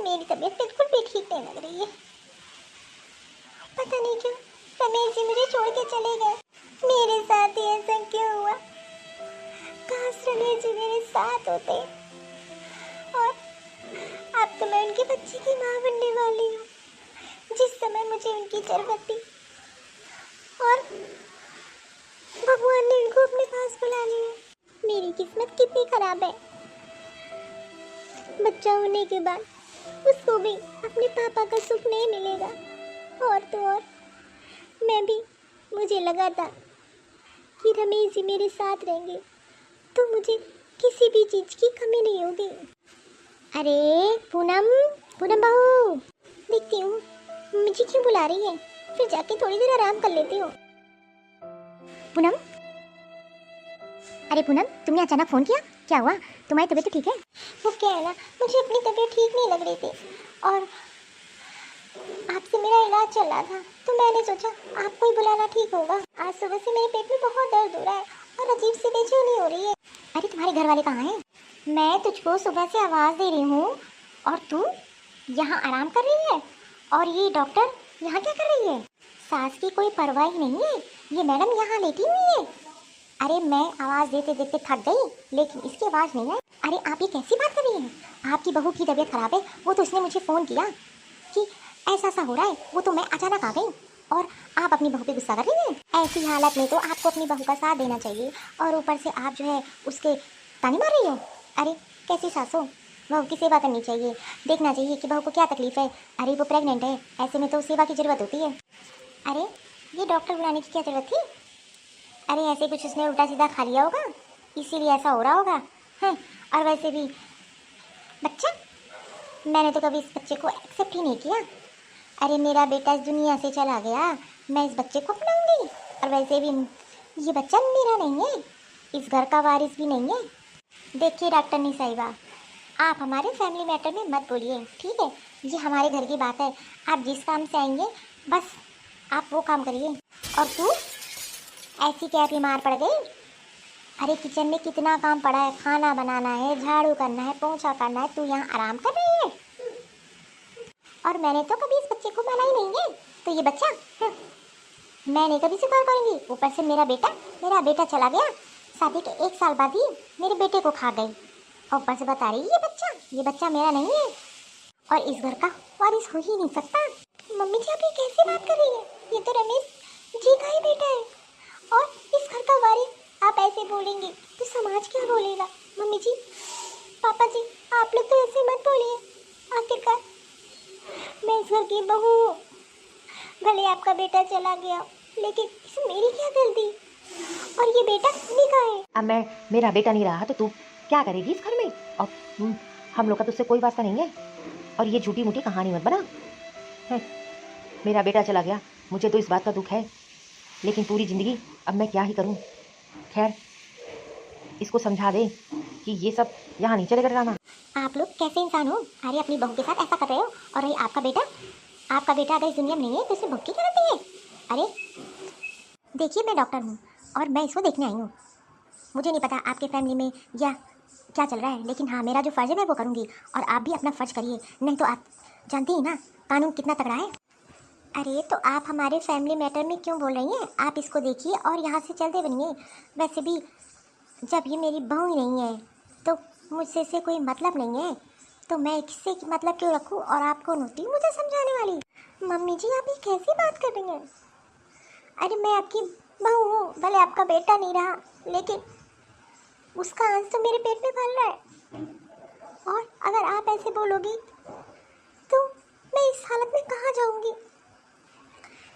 मेरी तबीयत बिल्कुल भी ठीक नहीं लग रही है। पता नहीं क्यों रमेश जी मुझे छोड़ के चले गए। मेरे साथ ही ऐसा क्यों हुआ? काश रमेश जी मेरे साथ होते। और अब तो मैं उनके बच्चे की माँ बनने वाली हूँ, जिस समय मुझे उनकी जरूरत थी। और भगवान ने उनको अपने पास बुला लिया। मेरी किस्मत कितनी खराब है। बच्चा होने के बाद उसको भी अपने पापा का सुख नहीं मिलेगा। और तो और मैं भी, मुझे लगा था कि रमेश जी मेरे साथ रहेंगे तो मुझे किसी भी चीज़ की कमी नहीं होगी। अरे पूनम, पूनम बहू, देखती हूँ मुझे क्यों बुला रही है, फिर जाके थोड़ी देर आराम कर लेती हूँ। पूनम, अरे पूनम, तुमने अचानक फ़ोन किया, क्या हुआ? तुम्हारी तबीयत तो ठीक है? वो क्या है ना, मुझे अपनी तबीयत ठीक नहीं लग रही थी और आपसे मेरा इलाज चल रहा था तो मैंने सोचा आपको ही बुलाना ठीक होगा। आज सुबह से मेरे पेट में बहुत दर्द हो रहा है और अजीब सी बेचैनी हो रही है। अरे तुम्हारे घर वाले कहाँ हैं? मैं तुझको सुबह से आवाज़ दे रही हूँ और तू यहाँ आराम कर रही है, और ये डॉक्टर यहाँ क्या कर रही है? सास की कोई परवाह ही नहीं है, ये मैडम यहाँ लेटी हुई है। अरे मैं आवाज़ देते देते थक गई लेकिन इसकी आवाज़ नहीं है। अरे आप ये कैसी बात कर रही हैं? आपकी बहू की तबीयत खराब है, वो तो उसने मुझे फ़ोन किया कि ऐसा सा हो रहा है, वो तो मैं अचानक आ गई और आप अपनी बहू पे गुस्सा कर रही हैं। ऐसी हालत में तो आपको अपनी बहू का साथ देना चाहिए और ऊपर से आप जो है उसके ताने मार रही हो। अरे कैसी सास हो, बहू की सेवा करनी चाहिए, देखना चाहिए कि बहू को क्या तकलीफ है। अरे वो प्रेग्नेंट है, ऐसे में तो सेवा की ज़रूरत होती है। अरे ये डॉक्टर बुलाने की क्या ज़रूरत थी? अरे ऐसे कुछ उसने उल्टा सीधा खा लिया होगा, इसीलिए ऐसा हो रहा होगा। हैं, और वैसे भी बच्चा, मैंने तो कभी इस बच्चे को एक्सेप्ट ही नहीं किया। अरे मेरा बेटा इस दुनिया से चला गया, मैं इस बच्चे को अपनाऊंगी? और वैसे भी ये बच्चा मेरा नहीं है, इस घर का वारिस भी नहीं है। देखिए डॉक्टर साहिबा, आप हमारे फैमिली मैटर में मत बोलिए, ठीक है? ये हमारे घर की बात है, आप जिस काम से आएंगे बस आप वो काम करिए। और तू ऐसी क्या बीमार पड़ गई? अरे किचन में कितना काम पड़ा है, खाना बनाना है, झाड़ू करना है, पोंछा करना है, तू यहाँ आराम कर रही है? और मैंने तो कभी इस बच्चे को माना ही नहीं है, तो ये बच्चा मैं नहीं कभी स्वीकार करूंगी। ऊपर से मेरा बेटा चला गया, शादी के 1 साल बाद ही मेरे बेटे को खा गई और ऊपर से बता रही ये बच्चा मेरा नहीं है और इस घर का वारिस हो ही नहीं सकता। मम्मी जी आप ये कैसे बात कर रही है? ये तो रमेश जी का ही बेटा है और इस घर का वारिस आप ऐसे बोलेंगे तो समाज क्या बोलेगा? मम्मी जी, पापा जी, आप लोग तो ऐसे मत बोलिए। आखिरकार मैं इस घर की बहू हूँ, भले आपका बेटा चला गया लेकिन इसमें मेरी क्या गलती? और ये बेटा निका है। अब मेरा बेटा नहीं रहा तो तू क्या करेगी इस घर में? और हम लोग का तुझसे कोई वास्ता नहीं है और ये झूठी मूठी कहानी मत बना है। मेरा बेटा चला गया, मुझे तो इस बात का दुख है, लेकिन पूरी ज़िंदगी अब मैं क्या ही करूं। खैर इसको समझा दे कि ये सब यहाँ नहीं चलेगा ड्रामा। आप लोग कैसे इंसान हो? अरे अपनी बहू के साथ ऐसा कर रहे हो। और रही आपका बेटा अगर इस दुनिया में नहीं है तो इसे भूख की क्या करती है? अरे देखिए मैं डॉक्टर हूँ और मैं इसको देखने आई हूँ। मुझे नहीं पता आपके फैमिली में या क्या चल रहा है, लेकिन हाँ मेरा जो फ़र्ज़ है मैं वो करूँगी और आप भी अपना फ़र्ज़ करिए, नहीं तो आप जानती हैं ना कानून कितना तगड़ा है। अरे तो आप हमारे फैमिली मैटर में क्यों बोल रही हैं? आप इसको देखिए और यहाँ से चलते बनिए। वैसे भी जब ये मेरी बहू ही नहीं है तो मुझसे से कोई मतलब नहीं है, तो मैं किससे मतलब क्यों रखूँ? और आप कौन होती है मुझे समझाने वाली? मम्मी जी आप ये कैसी बात कर रही हैं? अरे मैं आपकी बहू हूँ, भले आपका बेटा नहीं रहा लेकिन उसका अंश तो मेरे पेट में पल रहा है। और अगर आप ऐसे बोलोगी तो मैं इस हालत में कहाँ जाऊँगी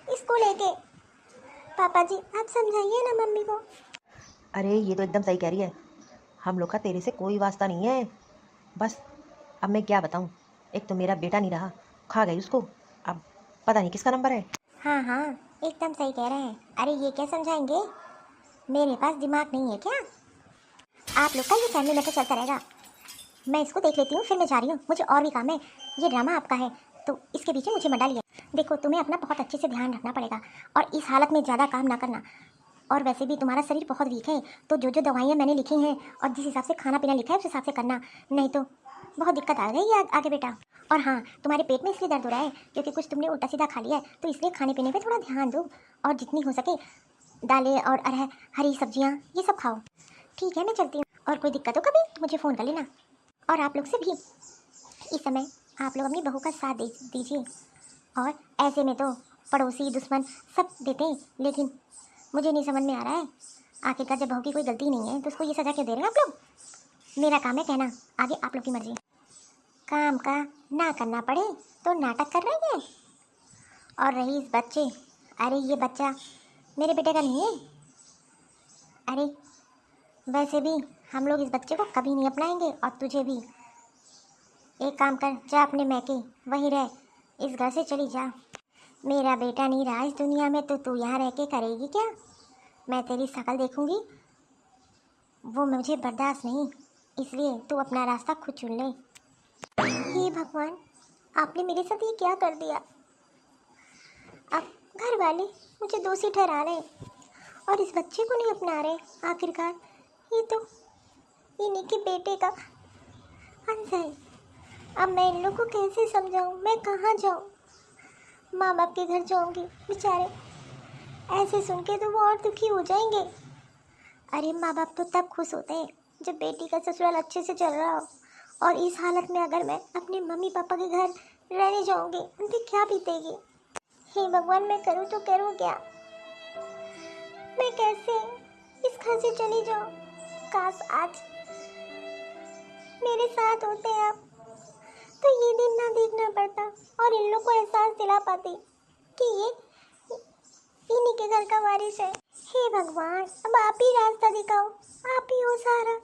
इसको लेके? पापा जी आप समझाइए ना मम्मी को। अरे ये तो एकदम सही कह रही है, हम लोग का तेरे से कोई वास्ता नहीं है। बस अब मैं क्या बताऊँ, एक तो मेरा बेटा नहीं रहा, खा गई उसको, अब पता नहीं किसका नंबर है। हाँ हाँ एकदम सही कह रहे हैं। अरे ये क्या समझाएंगे, मेरे पास दिमाग नहीं है क्या? आप लोग का ये फैमिली मैटर चलता रहेगा, मैं इसको देख लेती हूँ फिर मैं जा रही हूँ, मुझे और भी काम है। ये ड्रामा आपका है तो इसके पीछे मुझे मत डालिए। देखो तुम्हें अपना बहुत अच्छे से ध्यान रखना पड़ेगा और इस हालत में ज़्यादा काम ना करना। और वैसे भी तुम्हारा शरीर बहुत वीक है, तो जो जो दवाइयाँ मैंने लिखी हैं और जिस हिसाब से खाना पीना लिखा है उस हिसाब से करना, नहीं तो बहुत दिक्कत आ गई आगे बेटा। और हाँ, तुम्हारे पेट में इसलिए दर्द हो रहा है क्योंकि कुछ तुमने उल्टा सीधा खा लिया है, तो इसलिए खाने पीने पे थोड़ा ध्यान दो और जितनी हो सके दालें और हरी सब्जियाँ ये सब खाओ। ठीक है, मैं चलती हूँ। और कोई दिक्कत हो कभी तो मुझे फ़ोन कर लेना। और आप लोग से भी इस समय आप लोग अपनी बहू का साथ दीजिए। और ऐसे में तो पड़ोसी दुश्मन सब देते हैं, लेकिन मुझे नहीं समझ में आ रहा है आखिरकार जब बहू की कोई गलती नहीं है तो उसको ये सज़ा क्यों दे रहे हैं आप लोग। मेरा काम है कहना, आगे आप लोग की मर्जी। काम का ना करना पड़े तो नाटक कर रही है। और रही इस बच्चे, अरे ये बच्चा मेरे बेटे का नहीं है। अरे वैसे भी हम लोग इस बच्चे को कभी नहीं अपनाएंगे। और तुझे भी एक काम कर, जा अपने मैके वहीं रह, इस घर से चली जा। मेरा बेटा नहीं रहा इस दुनिया में तो तू यहाँ रह के करेगी क्या। मैं तेरी शक्ल देखूंगी वो मुझे बर्दाश्त नहीं, इसलिए तू अपना रास्ता खुद चुन ले। हे भगवान, आपने मेरे साथ ये क्या कर दिया। अब घर वाले मुझे दोषी ठहरा रहे और इस बच्चे को नहीं अपना रहे। आखिरकार ये तो इन्हीं के बेटे का अंश है। अब मैं इन लोग को कैसे समझाऊं, मैं कहाँ जाऊं। माँ बाप के घर जाऊंगी, बेचारे ऐसे सुन के तो वो और दुखी हो जाएंगे। अरे माँ बाप तो तब खुश होते हैं जब बेटी का ससुराल अच्छे से चल रहा हो, और इस हालत में अगर मैं अपने मम्मी पापा के घर रहने जाऊंगी उन पर क्या बीतेगी। हे भगवान, मैं करूँ तो करूँ क्या, मैं कैसे इस घर से चली जाऊँ। काश आज मेरे साथ होते आप तो ये दिन ना देखना पड़ता और इन लोग को एहसास दिला पाती कि ये इन्हीं के घर का वारिस है। हे भगवान, अब आप ही रास्ता दिखाओ, आप ही हो सारा।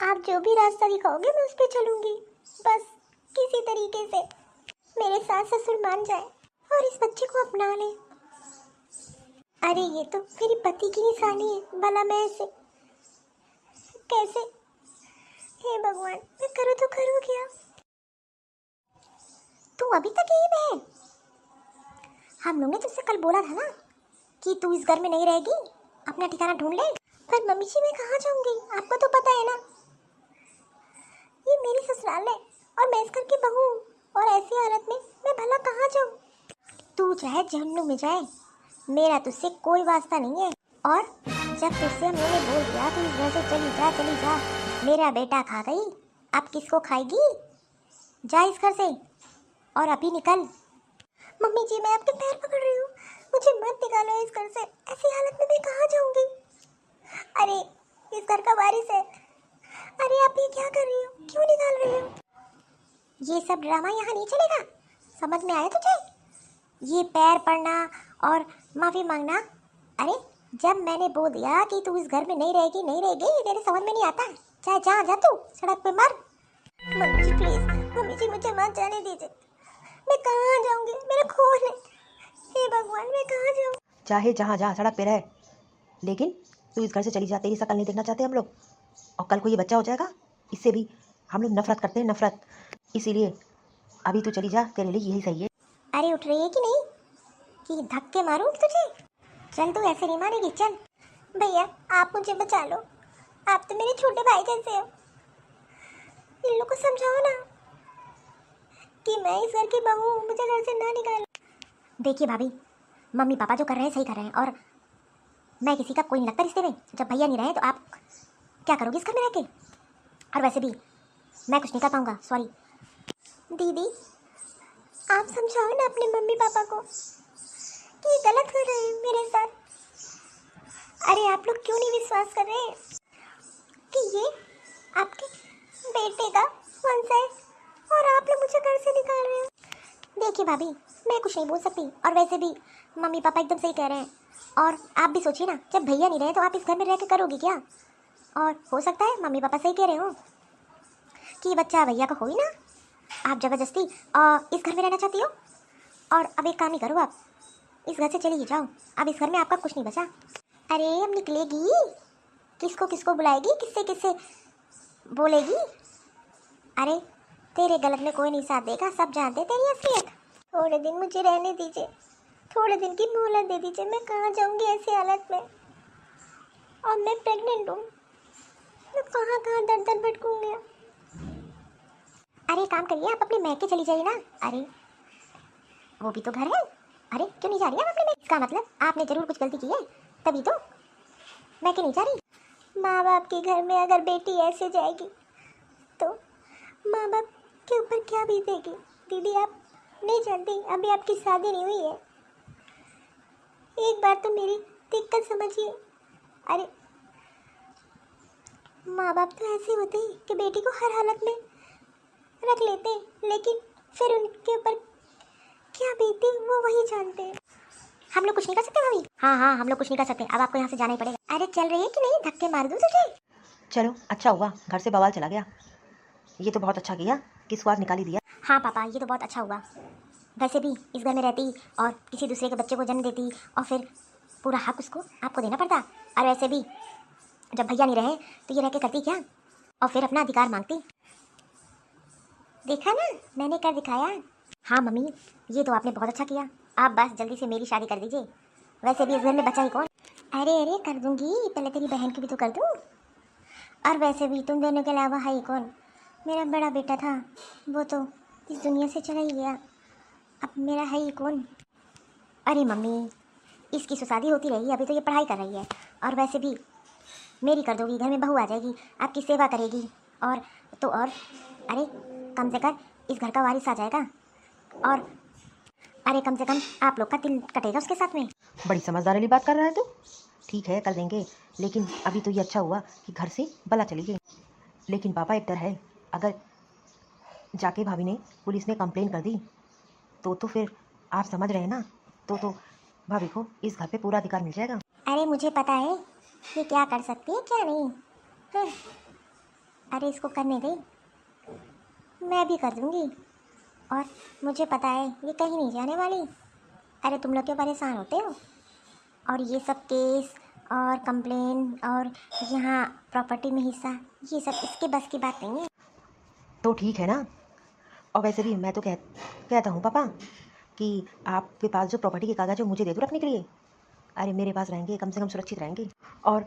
आप जो भी रास्ता दिखाओगे मैं उस पर चलूंगी, बस किसी तरीके से मेरे सास ससुर मान जाए और इस बच्चे को अपना ले। अरे ये तो मेरी पति की निशानी है, भला मैं ऐसे कैसे। हे भगवान, मैं करूँ तो करूँ क्या। तू अभी तक यही बहन, हम लोग ने तुझसे कल बोला था ना कि तू इस घर में नहीं रहेगी, अपना ठिकाना ढूंढ ले। पर मम्मी जी मैं कहाँ जाऊंगी, आपको तो पता है ना ये मेरी ससुराल है और मैं इस घर की बहू हूँ, और ऐसी हालत में मैं भला कहाँ जाऊँ। तू चाहे जहन्नुम में जाए, मेरा तुझसे कोई वास्ता नहीं है। और जब तुझसे हम लोगों ने बोल दिया तू इस घर से चली जा, मेरा बेटा खा गई, अब किसको खाएगी। जा इस घर से और अभी निकल। मम्मी जी मैं आपके पैर पकड़ रही हूँ, मुझे मत निकालो इस घर से, ऐसी हालत में मैं कहाँ जाऊँगी। अरे इस घर का वारिस है। अरे आप ये क्या कर रही हो, क्यों निकाल रही हो। ये सब ड्रामा यहाँ नहीं चलेगा, समझ में आया तुझे। ये पैर पड़ना और माफ़ी मांगना, अरे जब मैंने बोल दिया कि तू इस घर में नहीं रहेगी ये तेरे समझ में नहीं आता। चाहे जहाँ जा तू सड़क पे मर। मम्मी जी प्लीज़, मम्मी जी मुझे मत जाने दीजिए, मैं कहाँ जाऊँगी, मेरा खून है। हे भगवान, मैं कहाँ जाऊँ। चाहे जहाँ जहाँ सड़क पे रहे, लेकिन तू इस घर से चली जा, तेरी शक्ल नहीं देखना चाहते हम लोग। और कल को ये बच्चा हो जाएगा, इससे भी हम लोग नफरत करते हैं, नफरत। इसीलिए अभी तू चली जा, तेरे लिए यही सही है। अरे उठ रही है कि नहीं कि धक्के मारूं तुझे। चल तू ऐसे नहीं मानेगी, चल। भैया आप मुझे बचा लो, आप तो मेरे छोटे भाई जैसे हो। इन लोग को समझाओ ना कि मैं इस घर की बहू हूँ, मुझे घर से ना निकालो। देखिए भाभी, मम्मी पापा जो कर रहे हैं सही कर रहे हैं, और मैं किसी का कोई नहीं लगता रिश्ते में। जब भैया नहीं रहे तो आप क्या करोगे इस घर में रह के। और वैसे भी मैं कुछ नहीं कर पाऊँगा, सॉरी। दीदी आप समझाओ ना अपने मम्मी पापा को कि गलत कर रहे हैं मेरे साथ। अरे आप लोग क्यों नहीं विश्वास कर रहे हैं कि ये आपके बेटे का वंश है और आप लोग मुझे घर से निकाल रहे हो। देखिए भाभी, मैं कुछ नहीं बोल सकती, और वैसे भी मम्मी पापा एकदम सही कह रहे हैं। और आप भी सोचिए ना, जब भैया नहीं रहे तो आप इस घर में रह के करोगी क्या। और हो सकता है मम्मी पापा सही कह रहे हो कि बच्चा भैया का हो ही ना, आप ज़बरदस्ती इस घर में रहना चाहती हो। और अब एक काम ही करो, आप इस घर से चली ही जाओ, अब इस घर में आपका कुछ नहीं बचा। अरे अब निकलेगी, किसको किसको बुलाएगी, किससे किससे बोलेगी। अरे तेरे गलत में कोई नहीं साथ देगा, सब जानते तेरी असलियत। थोड़े दिन मुझे रहने दीजिए, थोड़े दिन की मोहलत दे दीजिए, मैं कहाँ जाऊँगी ऐसी हालत में। और मैं प्रेग्नेंट हूँ, मैं कहाँ कहाँ दर दर भटकूँगी। काम करिए, आप अपने मैके चली जाइए ना। अरे वो भी तो घर है। अरे क्यों नहीं जा रही आप अपने मैके? इसका मतलब आपने जरूर कुछ गलती की है, तभी तो मैके नहीं जा रही। माँ बाप के घर में अगर बेटी ऐसे जाएगी तो माँ बाप के ऊपर क्या बीतेगी। दीदी आप नहीं जानती, अभी आपकी शादी नहीं हुई है। एक बार तो मेरी दिक्कत समझिए। अरे माँ बाप तो ऐसे होते हैं कि बेटी को हर हालत में रख लेते हैं, लेकिन फिर उनके ऊपर क्या बीती वो वही जानते हैं। हम लोग कुछ नहीं कर सकते भाभी? हाँ, हम लोग कुछ नहीं कर सकते। अब आपको यहाँ से जाना ही पड़ेगा। अरे चल रही है कि नहीं? धक्के मार दूँ तुझे? चलो अच्छा हुआ घर से बवाल चला गया। ये तो बहुत अच्छा किया कि स्वाद निकाल ही दिया। हाँ पापा, ये तो बहुत अच्छा हुआ। वैसे भी इस घर में रहती और किसी दूसरे के बच्चे को जन्म देती और फिर पूरा हक उसको आपको देना पड़ता। और वैसे भी जब भैया नहीं रहे तो ये रह के करती क्या, और फिर अपना अधिकार मांगती। देखा ना, मैंने कर दिखाया। हाँ मम्मी, ये तो आपने बहुत अच्छा किया। आप बस जल्दी से मेरी शादी कर दीजिए। वैसे भी इस घर में बचा ही कौन। अरे कर दूंगी, पहले तेरी बहन की भी तो कर दूँ। और वैसे भी तुम दोनों के अलावा है ही कौन। मेरा बड़ा बेटा था, वो तो इस दुनिया से चला ही गया। अब मेरा है ही कौन। अरे मम्मी, इसकी तो शादी होती रही, अभी तो ये पढ़ाई कर रही है। और वैसे भी मेरी कर दोगी, घर में बहू आ जाएगी, आपकी सेवा करेगी। और तो और अरे कम से कम इस घर का वारिस आ जाएगा। और अरे कम से कम आप लोग का दिल कटेगा उसके साथ में। बड़ी समझदार वाली बात कर रहा है तू। ठीक है कर देंगे, लेकिन अभी तो ये अच्छा हुआ कि घर से बला चली गई। लेकिन पापा एक डर है, अगर जाके भाभी ने पुलिस में कंप्लेन कर दी तो फिर आप समझ रहे हैं ना, तो भाभी को इस घर पे पूरा अधिकार मिल जाएगा। अरे मुझे पता है ये क्या कर सकती है क्या नहीं। हाँ। अरे इसको करने दे, मैं भी कर दूंगी। और मुझे पता है ये कहीं नहीं जाने वाली। अरे तुम लोग क्यों परेशान होते हो। और ये सब केस और कंप्लेन और यहाँ प्रॉपर्टी में हिस्सा, ये सब इसके बस की बात नहीं है। तो ठीक है ना। और वैसे भी मैं तो कहता हूँ पापा कि आपके पास जो प्रॉपर्टी के कागज है मुझे दे दो रखने के लिए। अरे मेरे पास रहेंगे, कम से कम सुरक्षित रहेंगे। और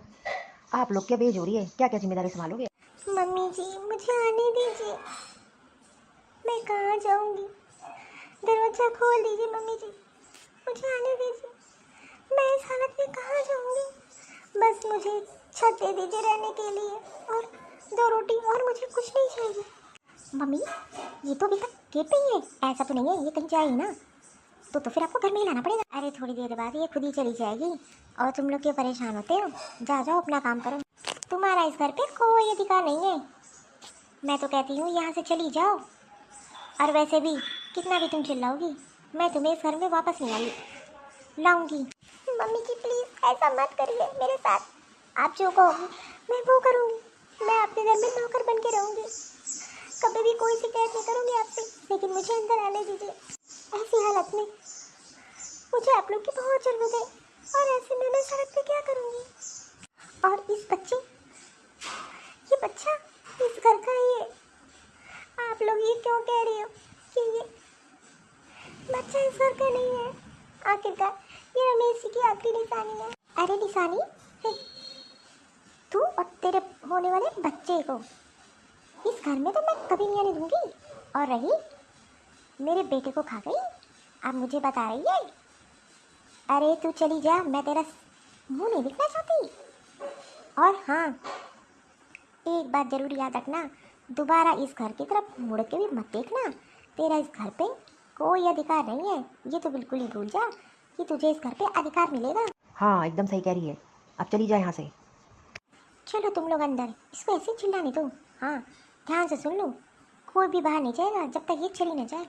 आप लोग क्या बेज हो रही है, क्या क्या जिम्मेदारी संभालोगे? मम्मी जी मुझे आने दीजिए, मैं कहाँ जाऊँगी। दरवाज़ा खोल दीजिए मम्मी जी, मुझे आने दीजिए। मैं इस हालत में कहाँ जाऊँगी। बस मुझे छत दे दीजिए रहने के लिए, और 2 रोटी, और मुझे कुछ नहीं चाहिए। मम्मी ये तो अभी तक गेट पे ही है, ऐसा तो नहीं है ये कहीं जाए ही ना। तो फिर आपको घर में ही लाना पड़ेगा। अरे थोड़ी देर बाद ये खुद ही चली जाएगी, और तुम लोग क्यों परेशान होते हो। जाओ अपना काम करो, तुम्हारा इस घर पे कोई अधिकार नहीं है। मैं तो कहती हूँ यहाँ से चली जाओ। और वैसे भी कितना भी तुम चिल्लाओगी, मैं तुम्हें इस घर में वापस नहीं लाऊंगी। मम्मी जी प्लीज़ ऐसा मत करिए मेरे साथ। आप जो कहोगी मैं वो करूँगी। मैं आपके घर में नौकर बन के रहूँगी, कभी भी कोई शिकायत नहीं करूँगी आपसे। लेकिन मुझे अंदर आने दीजिए। ऐसी हालत में मुझे आप लोग की बहुत ज़रूरत है, और ऐसे में मैं सड़क पे क्या करूँगी। और इस बच्चे, ये बच्चा इस घर का ही है। आप लोग ये क्यों कह रही हो कि ये बच्चा इस घर का नहीं है। आखिरकार ये रमेश जी की आखिरी निशानी है। अरे निशानी है तू और तेरे होने वाले बच्चे को। इस घर में तो मैं कभी नहीं आने दूंगी। और रही मेरे बेटे को खा गई, अब मुझे बता रही है। अरे तू चली जा, मैं तेरा मुंह नहीं दिखना चाहती। और हाँ एक बात जरूर याद रखना, दोबारा इस घर की तरफ मुड़ के भी मत देखना। तेरा इस घर पे कोई अधिकार नहीं है, ये तो बिल्कुल ही भूल जा कि तुझे इस घर पे अधिकार मिलेगा। हाँ एकदम सही कह रही है, अब चली जाए यहाँ से। चलो तुम लोग अंदर, इसको ऐसे चिल्लाने दो। हाँ ध्यान से सुन लो, कोई भी बाहर नहीं जाएगा जब तक ये चली न जाए।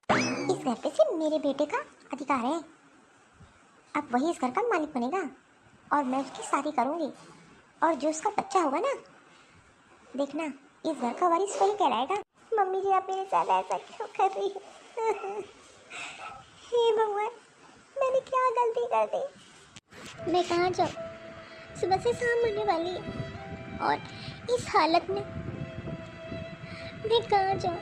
इस घर पे सिर्फ मेरे बेटे का अधिकार है। अब वही इस घर का मालिक बनेगा, और मैं उसकी शादी करूँगी। और जो उसका बच्चा होगा ना, देखना इस घर का वारिस वही कहलाएगा। मम्मी जी आप मेरे साथ ऐसा क्यों कर रही हो। हे भगवान, मैंने क्या गलती कर दी। मैं कहाँ जाऊँ, सुबह से शाम होने वाली है, और इस हालत में मैं कहाँ जाऊँ।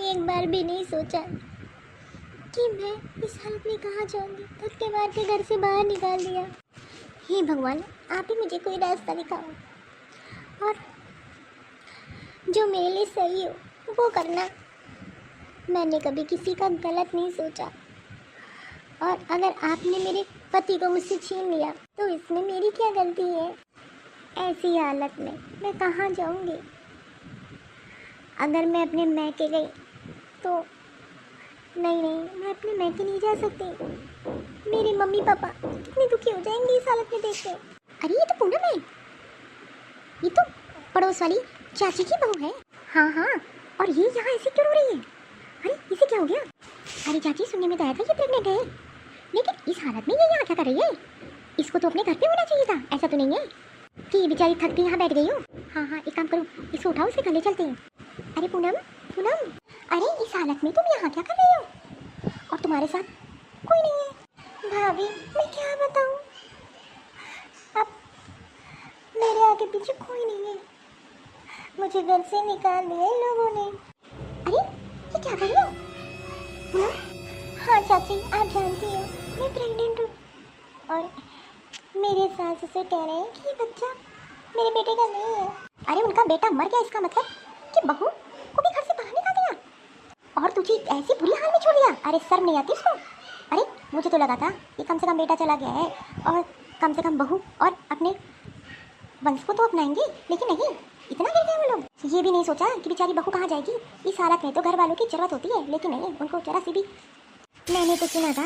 एक बार भी नहीं सोचा कि मैं इस हालत में कहाँ जाऊँगी। धक्के मार के घर से बाहर निकाल दिया। हे भगवान, आप ही मुझे कोई रास्ता दिखाओ, और जो मेरे लिए सही हो। वो करना। मैंने कभी किसी का गलत नहीं सोचा, और अगर आपने मेरे पति को मुझसे छीन लिया तो इसमें मेरी क्या गलती है? ऐसी हालत में मैं कहाँ जाऊँगी? अगर मैं अपने मैके गई तो नहीं, मैं अपने मैके नहीं जा सकती। मेरे मम्मी पापा कितने दुखी हो जाएंगे इस हालत में देख के। अरे ये तो पूनम है, ये तो पड़ोस वाली चाची की बहू है। हाँ, और ये यहाँ ऐसे क्यों रो रही है? अरे इसे क्या हो गया? अरे चाची, सुनने में तो आया था ये प्रेग्नेंट है, लेकिन इस हालत में ये यहाँ क्या कर रही है? इसको तो अपने घर पे होना चाहिए था, ऐसा तो नहीं है कि ये बेचारी थक के यहाँ बैठ गई हो। हाँ, एक काम करो, इसको उठाओ, इसे घर ले चलते हैं। अरे पूनम, अरे इस हालत में तुम यहाँ क्या कर रही हो? और तुम्हारे साथ कोई नहीं है? भाभी, मैं क्या बताऊँ, अब मेरे आगे पीछे कोई नहीं है, मुझे घर से निकाल दिया इन लोगों ने। अरे ये क्या कर रही हो पूनम? हाँ चाची, आप जानती हो मैं प्रेग्नेंट हूँ, और मेरे सास उसे कह रहे हैं कि ये बच्चा मेरे बेटे का नहीं है। अरे उनका बेटा मर गया, इसका मतलब कि बहू को भी घर से बाहर निकाल दिया और तुझे ऐसी बुरी हाल में छोड़ दिया? अरे शर्म नहीं आती उसको? अरे मुझे तो लगा था कि कम से कम बेटा चला गया है और कम से कम बहू और अपने वंश को तो अपनाएंगे, लेकिन नहीं, इतना गिर गए वो लोग। ये भी नहीं सोचा कि बेचारी बहू कहाँ जाएगी इस हालत में, तो घर वालों की जरूरत होती है, लेकिन नहीं, उनको जरा सी भी। मैंने तो सुना था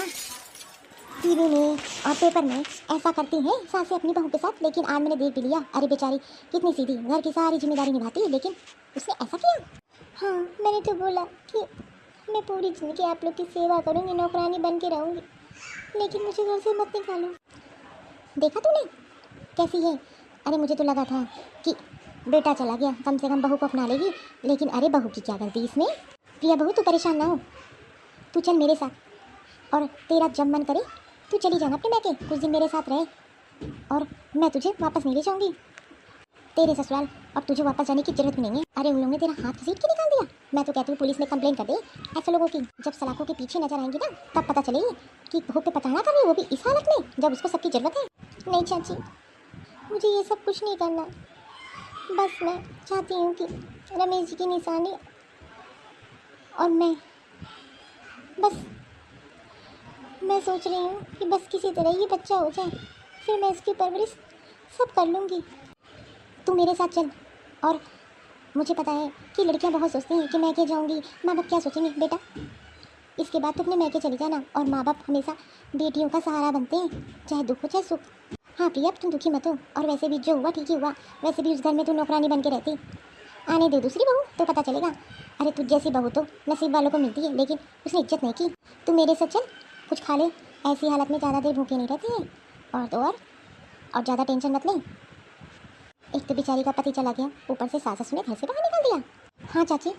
टीवी में और पेपर में ऐसा करती हैं सासें अपनी बहू के साथ, लेकिन आज मैंने देख भी लिया। अरे बेचारी कितनी सीधी, घर की सारी जिम्मेदारी निभाती है, लेकिन उसने ऐसा किया। हाँ, मैंने तो बोला कि मैं पूरी जिंदगी आप लोग की सेवा करूँगी, नौकरानी बन के रहूँगी, लेकिन मुझे घर से मत निकालो। देखा तूने कैसी है? अरे मुझे तो लगा था कि बेटा चला गया, कम से कम बहू को अपना लेगी, लेकिन अरे बहू की क्या गलती इसमें? प्रिया बहू, तू परेशान ना हो, तू चल मेरे साथ, और तेरा जब मन करे तू चली जाना अपने मैके, कुछ दिन मेरे साथ रहे, और मैं तुझे वापस नहीं ले जाऊँगी तेरे ससुराल, और तुझे वापस जाने की जरूरत भी नहीं है। अरे उन लोगों ने तेरा हाथ घसीट के निकाल दिया। मैं तो कहती हूँ पुलिस में कंप्लेंट कर दे ऐसे लोगों की। जब सलाखों के पीछे नजर आएंगी ना, तब पता चलेगी कि बहू पे पताना कर रही है, वो भी इस हालत में जब उसको सबकी जरूरत है। नहीं चाची, मुझे ये सब कुछ नहीं करना, बस मैं चाहती हूँ कि रमेश जी की निशानी और मैं सोच रही हूँ कि बस किसी तरह ये बच्चा हो जाए, फिर मैं इसकी परवरिश सब कर लूँगी। तू मेरे साथ चल, और मुझे पता है कि लड़कियाँ बहुत सोचती हैं कि मैके जाऊँगी, माँ बाप क्या सोचेंगे। बेटा इसके बाद तो अपने मैके चली जाना, और माँ बाप हमेशा बेटियों का सहारा बनते हैं, चाहे दुख हो चाहे सुख। हाँ प्रिया, तुम दुखी मत हो, और वैसे भी जो हुआ ठीक ही हुआ, वैसे भी उस घर में तू नौकरानी बन के रहती। आने दे दूसरी बहू तो पता चलेगा। अरे तुझ जैसी बहू तो नसीब वालों को मिलती है, लेकिन उसने इज्जत नहीं की। तू मेरे साथ चल, कुछ खा ले, ऐसी हालत में ज़्यादा देर भूखे नहीं रहती है, और तो और ज़्यादा टेंशन मत ले। एक तो बेचारी का पति चला गया, ऊपर से सास ने घर से बाहर निकाल दिया। हाँ चाची,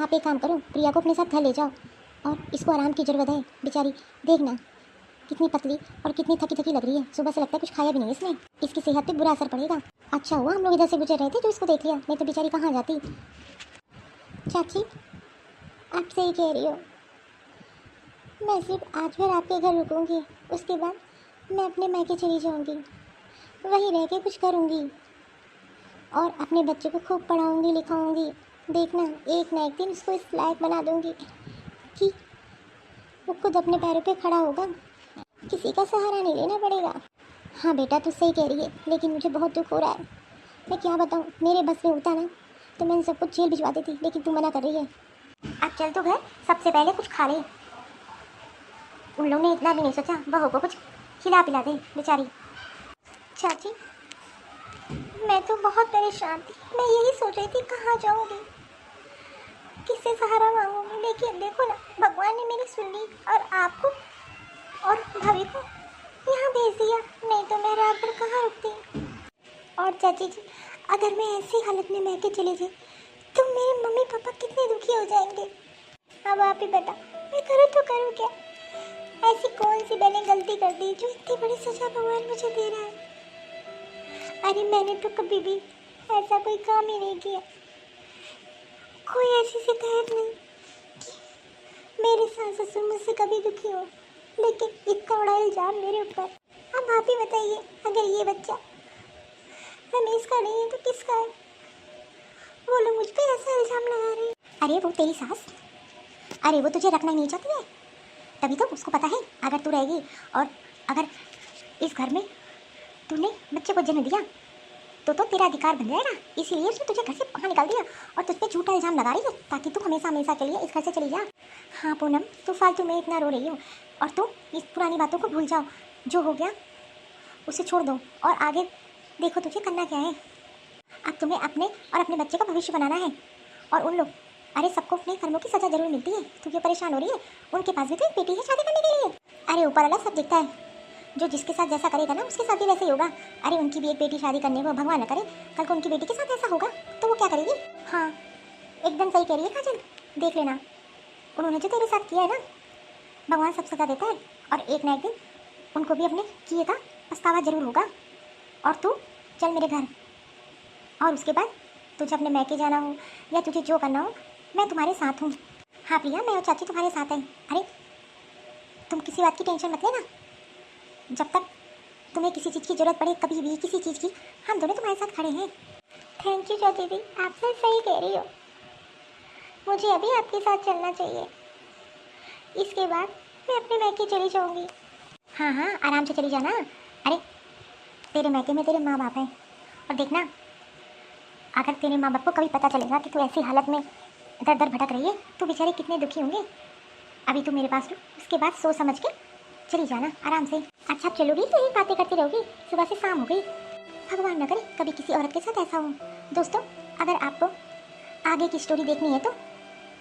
आप एक काम करो, प्रिया को अपने साथ घर ले जाओ, और इसको आराम की ज़रूरत है। बेचारी देखना कितनी पतली और कितनी थकी थकी लग रही है, सुबह से लगता है कुछ खाया भी नहीं इसने, इसकी सेहत पे बुरा असर पड़ेगा। अच्छा हुआ हम लोग इधर से गुजर रहे थे जो इसको देख लिया, नहीं तो बेचारी कहाँ जाती। चाची आप सही कह रही हो, मैं सिर्फ आज भर आपके घर रुकूंगी, उसके बाद मैं अपने मायके चली जाऊंगी, वहीं रह के कुछ करूंगी, और अपने बच्चे को खूब पढ़ाऊंगी लिखाऊंगी। देखना एक ना एक दिन उसको इस लायक बना दूंगी कि वो खुद अपने पैरों पे खड़ा होगा, किसी का सहारा नहीं लेना पड़ेगा। हाँ बेटा तू सही कह रही है, लेकिन मुझे बहुत दुख हो रहा है, मैं क्या बताऊँ, मेरे बस में होता ना तो मैं इन सबको जेल भिजवा देती, लेकिन तू मना कर रही है। अब चल तो घर, सबसे पहले कुछ खा ले। उन लोगों ने इतना भी नहीं सोचा बहू को कुछ खिला पिला दे बेचारी। चाची मैं तो बहुत परेशान थी, मैं यही सोच रही थी कहाँ जाऊँगी, किससे सहारा मांगूंगी, लेकिन देखो ना भगवान ने मेरी सुन ली और आपको और भाभी को यहाँ भेज दिया, नहीं तो मैं रात भर कहाँ रुकती। और चाची जी अगर मैं ऐसी हालत में मैके चले जाए तो मेरे मम्मी पापा कितने दुखी हो जाएंगे। अब आप ही बता मैं करूँ तो करूँ क्या? ऐसी कौन सी मैंने गलती कर दी जो इतनी बड़ी सजा भगवान मुझे दे रहा है? अरे मैंने तो कभी भी ऐसा कोई काम ही नहीं किया, कोई ऐसी शिकायत नहीं कि मेरे सास ससुर मुझसे कभी दुखी हो, लेकिन इतना बड़ा इल्जाम मेरे ऊपर। अब आप ही बताइए, अगर ये बच्चा रमेश का नहीं है तो किसका है? वो लोग मुझ पे ऐसा इल्जाम लगा रहे हैं। अरे वो तेरी सास, अरे वो तुझे रखना ही नहीं चाहती है, तभी तो उसको पता है अगर तू रहेगी और अगर इस घर में तूने बच्चे को जन्म दिया तो तेरा अधिकार बन जाएगा, इसीलिए उसने तुझे घर से बाहर निकाल दिया और तुझ पे झूठा इल्जाम लगा रही है ताकि तू हमेशा हमेशा के लिए इस घर से चली जा। हाँ पूनम, तू फालतू में इतना रो रही हो और तू इस पुरानी बातों को भूल जाओ, जो हो गया उसे छोड़ दो और आगे देखो तुझे करना क्या है। अब तुम्हें अपने और अपने बच्चे का भविष्य बनाना है और उन लोग, अरे सबको अपने कर्मों की सजा जरूर मिलती है, तू क्यों परेशान हो रही है? उनके पास भी तो एक बेटी है शादी करने के लिए। अरे ऊपर वाला सब दिखता है, जो जिसके साथ जैसा करेगा ना उसके साथ भी वैसे ही होगा। अरे उनकी भी एक बेटी शादी करने को, भगवान न करे कल को उनकी बेटी के साथ ऐसा होगा तो वो क्या करेगी? हाँ एकदम सही कह रही है काजल, देख लेना उन्होंने जो तेरे साथ किया है ना, भगवान सब सजा देता है और एक ना एक दिन उनको भी अपने किए का पछतावा जरूर होगा। और तू चल मेरे घर, और उसके बाद तुझे अपने मैके जाना हो या तुझे जो करना हो मैं तुम्हारे साथ हूँ। हाँ प्रिया, मैं और चाची तुम्हारे साथ हैं। अरे तुम किसी बात की टेंशन मत लेना, जब तक तुम्हें किसी चीज़ की ज़रूरत पड़े, कभी भी किसी चीज़ की, हम दोनों तुम्हारे साथ खड़े हैं। थैंक यू चाची दी, आप सही कह रही हो, मुझे अभी आपके साथ चलना चाहिए, इसके बाद मैं अपने मैके चली जाऊँगी। हाँ हाँ आराम से चली जाना। अरे तेरे मैके में तेरे माँ बाप हैं और देखना अगर तेरे माँ बाप को कभी पता चलेगा कि तू ऐसी हालत में इधर उधर भटक रही है तो बेचारे कितने दुखी होंगे। अभी तू मेरे पास लो, उसके बाद सोच समझ के चली जाना आराम से। अच्छा चलोगी तो यही बातें करती रहोगी, सुबह से शाम हो गई, भगवान न करे कभी किसी औरत के साथ ऐसा हो। दोस्तों अगर आपको आगे की स्टोरी देखनी है तो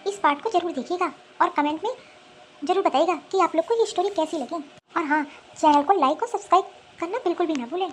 इस पार्ट को जरूर देखिएगा और कमेंट में जरूर बताइएगा कि आप लोग को ये स्टोरी कैसी लगी। और हाँ, चैनल को लाइक और सब्सक्राइब करना बिल्कुल भी ना भूलें।